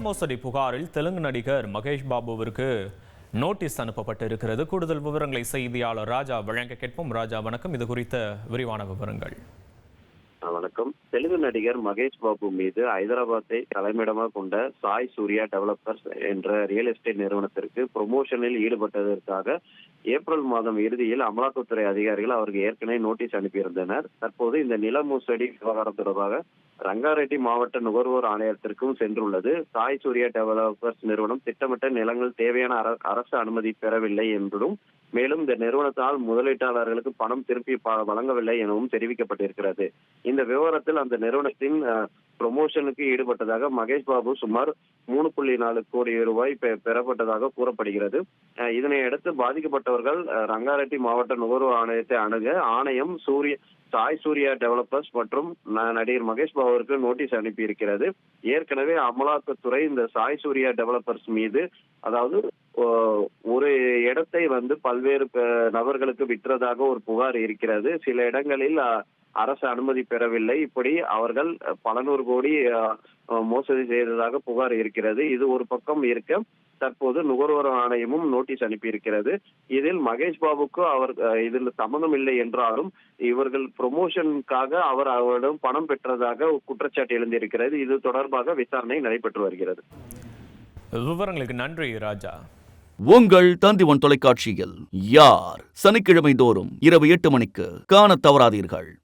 மோசடி புகாரில் தெலுங்கு நடிகர் மகேஷ் பாபுவிற்கு நோட்டீஸ் அனுப்பப்பட்டிருக்கிறது. கூடுதல் விவரங்களை செய்தியாளர் ராஜா வழங்க கேட்போம். ராஜா வணக்கம். இது குறித்த விரிவான விவரங்கள். வணக்கம். தெலுங்கு நடிகர் மகேஷ் பாபு மீது ஹைதராபாத்தை தலைமையிடமாக கொண்ட சாய் சூர்யா டெவலப்பர்ஸ் என்ற ரியல் எஸ்டேட் நிறுவனத்திற்கு ப்ரொமோஷனில் ஈடுபட்டதற்காக ஏப்ரல் மாதம் இறுதியில் அமலாக்கத்துறை அதிகாரிகள் அவருக்கு ஏற்கனவே நோட்டீஸ் அனுப்பியிருந்தனர். தற்போது இந்த நில மோசடி விவகாரம் தொடர்பாக ரங்காரெட்டி மாவட்ட நுகர்வோர் ஆணையத்திற்கும் சென்றுள்ளது. சாய் சூர்யா டெவலப்பர்ஸ் நிறுவனம் திட்டமிட்ட நிலங்கள் தேவையான அரசு அனுமதி பெறவில்லை என்றும், மேலும் இந்த நிறுவனத்தால் முதலீட்டாளர்களுக்கு பணம் திருப்பி வழங்கவில்லை எனவும் தெரிவிக்கப்பட்டிருக்கிறது. இந்த விவகாரத்தில் அந்த நிறுவனத்தின் ப்ரொமோஷனுக்கு ஈடுபட்டதாக மகேஷ் பாபு சுமார் 3.4 கோடி ரூபாய் பெறப்பட்டதாக கூறப்படுகிறது. இதனை அடுத்து பாதிக்கப்பட்டவர்கள் ரங்காரெட்டி மாவட்ட நுகர்வோர் ஆணையத்தை அணுக ஆணையம் சாய் சூர்யா டெவலப்பர்ஸ் மற்றும் நடிகர் மகேஷ் பாபுவிற்கு நோட்டீஸ் அனுப்பியிருக்கிறது. ஏற்கனவே அமலாக்கத்துறை இந்த சாய் சூர்யா டெவலப்பர்ஸ் மீது, அதாவது ஒரு இடத்தை பல்வேறு நபர்களுக்கு விற்றதாக ஒரு புகார் இருக்கிறது. சில இடங்களில் அரசு அனுமதி பெறவில்லை. இப்படி அவர்கள் பல நூறு கோடி மோசடி செய்ததாக புகார் இருக்கிறது. இது ஒரு பக்கம் இருக்க, தற்போது நுகர்வோர் ஆணையமும் நோட்டீஸ் அனுப்பியிருக்கிறது. இதில் மகேஷ் பாபுக்கு இதில் சம்மந்தம் இல்லை என்றாலும் இவர்கள் ப்ரொமோஷனுக்காக அவரிடம் பணம் பெற்றதாக குற்றச்சாட்டு எழுந்திருக்கிறது. இது தொடர்பாக விசாரணை நடைபெற்று வருகிறது. விவரங்களுக்கு நன்றி ராஜா. உங்கள் தந்திவன் தொலைக்காட்சியில் யார் சனிக்கிழமை தோறும் இரவு 8 மணிக்கு காணத் தவறாதீர்கள்.